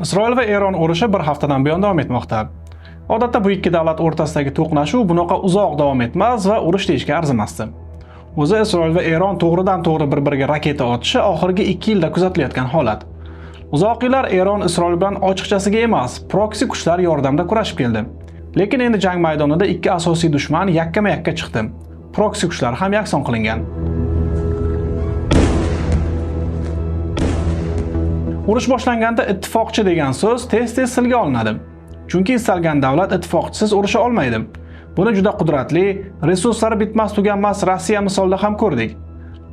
Isroil va Eron urushi bir haftadan buyon davom etmoqda. Odatda bu ikki davlat o'rtasidagi to'qnashuv bunaqa uzoq davom etmas va urush deyishga arzimasdi. O'zi Isroil va Eron to'g'ridan-to'g'ri bir-biriga raketa otishi oxirgi 2 yilda kuzatilayotgan holat. Uzoq yillar Eron Isroil bilan ochiqchasiga emas, proksi kuchlar yordamida kurashib keldi. Lekin endi jang maydonida ikki asosiy dushman yakkama-yakka chiqdi. Proksi kuchlar ham yakson qilingan. Urush boshlanganda ittifoqchi degan so'z tez-tez tilga olinadi. Chunki istalgan davlat ittifoqchisiz urusha olmaydi. Buni juda qudratli, resurslari bitmas-tuganmas Rossiya misolida ham ko'rdik.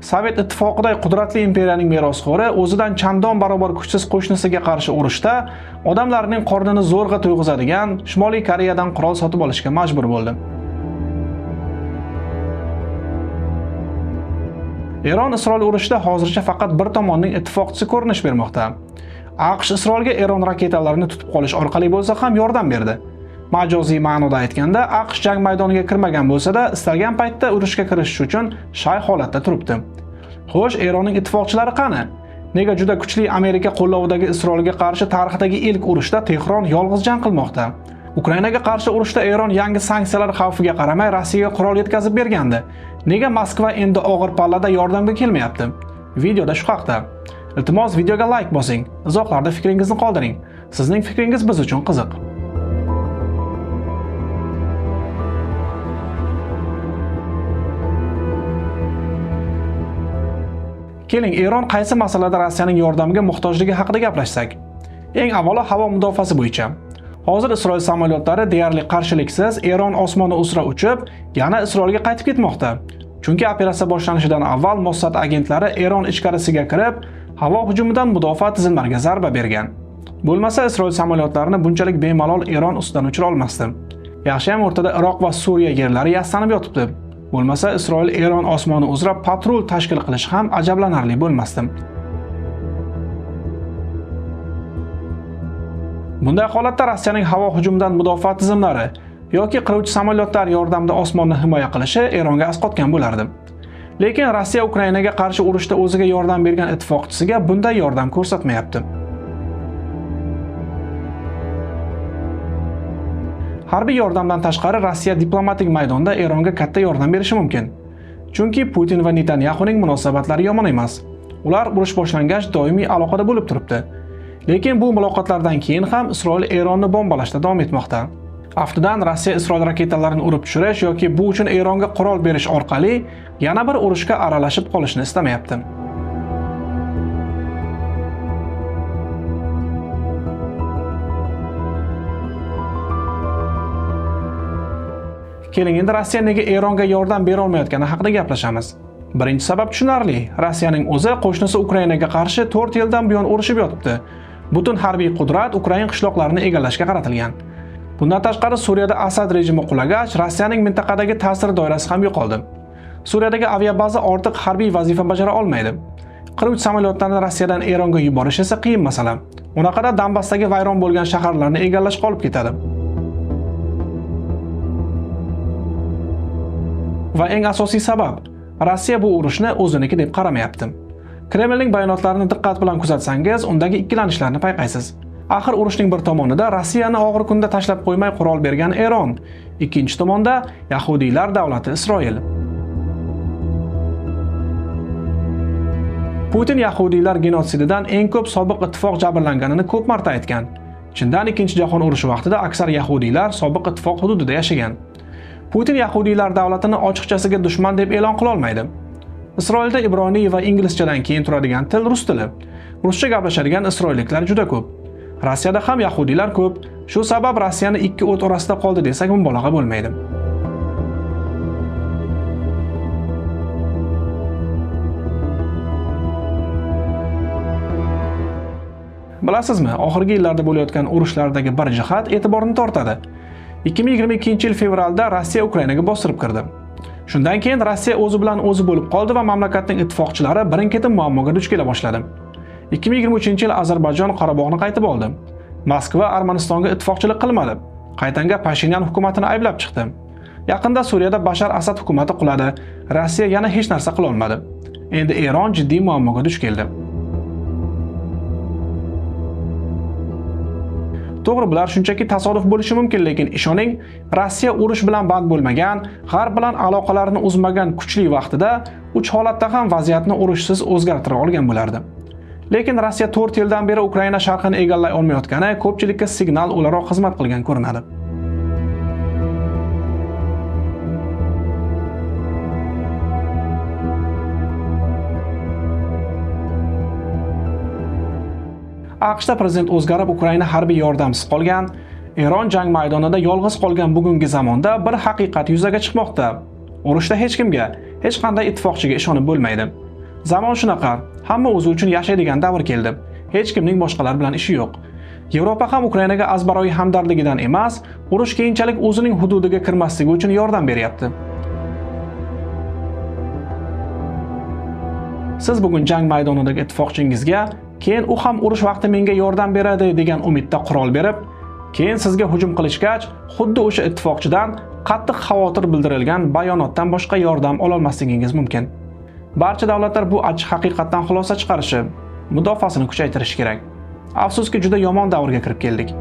Sovet ittifoqiday qudratli imperiyaning merosxo'ri o'zidan chandon barobar kuchsiz qo'shnisiga qarshi urushda odamlarning qornini zo'rg'a to'yg'izadigan Shimoliy Koreyadan qurol sotib olishga majbur bo'ldi. Eron Isroil urushida hozircha faqat bir tomonning ittifoqchisi ko'rinish bermoqda. AQSh Isroilga Eron raketalarini tutib qolish orqali bo'lsa ham yordam berdi. Majoziy ma'noda aytganda, AQSh jang maydoniga kirmagan bo'lsa-da, istalgan paytda urushga kirishish uchun shay holatda turibdi. Xo'sh, Eronning ittifoqchilari qani? Nega juda kuchli Amerika qo'llovidagi Isroilga qarshi tarixdagi ilk urushda Tehron yolg'iz jang qilmoqda? Ukrainaga qarshi urushda Eron yangi sanksiyalar xavfiga qaramay Rossiyaga qurol yetkazib bergandi. Nega Moskva endi og'ir pallada yordamga kelmayapti? Videoda shu haqda. Iltimos videoga like bosing, izohlarda fikringizni qoldiring. Sizning fikringiz biz uchun qiziq. Keling, Eron qaysi masalada Rossiyaning yordamiga muhtojligi haqida gaplashsak. Eng avvalo havo mudofaasi bo'yicha. Hozir Isroil samolyotlari deyarli qarshiliksiz Eron osmoni uzra uchib, yana Isroilga qaytib ketmoqda. Chunki operatsiya boshlanishidan avval Mossad agentlari Eron ichkarisiga kirib, havo hujumidan mudofaa tizimlariga zarba bergan. Bo'lmasa Isroil samolyotlarini bunchalik bemalol Eron ustidan uchira olmasdi. Yaxshi ham o'rtada Iroq va Suriya yerlari yastanib yotibdi. Bo'lmasa Isroil Eron osmoni uzra patrul tashkil qilish ham ajablanarli bo'lmasdi. Bunday holatda Rossiyaning havo hujumidan mudofaa tizimlari yoki qiruvchi samolyotlar yordamida osmonni himoya qilishi Eronga asqotgan bo'lardi. Lekin Rossiya Ukrainaga qarshi urushda o'ziga yordam bergan ittifoqchisiga bunday yordam ko'rsatmayapti. Harbiy yordamdan tashqari Rossiya diplomatik maydonda Eronga katta yordam berishi mumkin. Chunki Putin va Netanyahuning munosabatlari yomon emas. Ular urush boshlangach doimiy aloqada bo'lib turibdi. Lekin bu muloqotlardan keyin ham Isroil Eronni bombalashda davom etmoqda. Aftidan Rossiya Isroil raketalarini urib tushirish yoki bu uchun Eronga qurol berish orqali yana bir urushga aralashib qolishni istamayapti. Keling, endi Rossiya nega Eronga yordam bera olmayotgani haqida gaplashamiz. Birinchi sabab tushunarli. Rossiyaning o'zi qo'shnisi Ukrainaga qarshi 4 yildan buyon urushib yotibdi. Butun harbiy qudrat Ukraina qishloqlarini egallashga qaratilgan. Bundan tashqari Suriyada Asad rejimi qulagach, Rossiyaning mintaqadagi ta'sir doirasi ham yo'qoldi. Suriyadagi aviabaza ortiq harbiy vazifa bajara olmaydi. Qiruvchi samolyotlarni Rossiyadan Eronga yuborish esa qiyin masala. Unaqada Donbassdagi vayron bo'lgan shaharlarni egallash qolib ketadi. Va eng asosiy sabab, Rossiya bu urushni o'ziniki deb qaramayapti. Kremlning bayonotlarini diqqat bilan kuzatsangiz, undagi ikkilanishlarni payqaysiz. Axir urushning bir tomonida Rossiyani og'ir kunda tashlab qo'ymay qurol bergan Eron, ikkinchi tomonda Yahudiylar davlati Isroil. Putin Yahudiylar genotsididan eng ko'p sobiq ittifoq jabrlanganini ko'p marta aytgan. Chindan Ikkinchi jahon urushi vaqtida aksar Yahudiylar sobiq ittifoq hududida yashagan. Putin Yahudiylar davlatini ochiqchasiga dushman deb e'lon qila olmaydi. Isroilda ibroniy va inglizchadan keyin turadigan til rus tili. Ruscha gaplashadigan isroilliklar juda ko'p. Rossiyada ham Yahudiylar ko'p. Shu sabab Rossiyani ikki o't orasida qoldi desak mubolag'a bo'lmaydi. Bilasizmi, oxirgi yillarda bo'layotgan urushlardagi bir jihat e'tiborni tortadi. 2022-yil fevralda Rossiya Ukrainaga bostirib kirdi. Shundan keyin Rossiya o'zi bilan o'zi bo'lib qoldi va mamlakatning ittifoqchilari birin-ketin muammoga duch kela boshladi. 2023-yil Ozarbayjon Qorabog'ni qaytib oldi. Moskva Armanistonga ittifoqchilik qilmadi. Qaytanga Pashinyan hukumatini ayblab chiqdi. Yaqinda Suriyada Bashar Asad hukumati quladi. Rossiya yana hech narsa qila olmadi. Endi Eron jiddiy muammoga duch keldi. To'g'ri, bular shunchaki tasodif bo'lishi mumkin, lekin ishoning, Rossiya urush bilan band bo'lmagan, G'arb bilan aloqalarini uzmagan kuchli vaqtida 3 holatda ham vaziyatni urushsiz o'zgartira olgan bo'lardi. Lekin Rossiya 4 yildan beri Ukraina sharqini egallay olmayotgani ko'pchilikka signal o'laroq xizmat qilgan ko'rinadi. AQShda prezident o'zgarib, Ukraina harbiy yordamsiz qolgan, Eron jang maydonida yolg'iz qolgan bugungi zamonda bir haqiqat yuzaga chiqmoqda. Urushda hech kimga, hech qanday ittifoqchiga ishonib bo'lmaydi. Zamon shunaqa, hamma o'zi uchun yashaydigan davr keldi. Hech kimning boshqalar bilan ishi yo'q. Yevropa ham Ukrainaga azbaroyi hamdardligidan emas, urush keyinchalik o'zining hududiga kirmasligi uchun yordam beryapti. Siz bugun jang maydonidagi ittifoqchingizga, keyin u ham urush vaqti menga yordam beradi degan umidda qurol berib, keyin sizga hujum qilishgach, xuddi o'sha ittifoqchidan qattiq xavotir bildirilgan bayonotdan boshqa yordam ola olmasligingiz mumkin. Barcha davlatlar bu achchiq haqiqatdan xulosa chiqarishi, mudofaasini kuchaytirishi kerak. Afsuski, juda yomon davrga kirib keldik.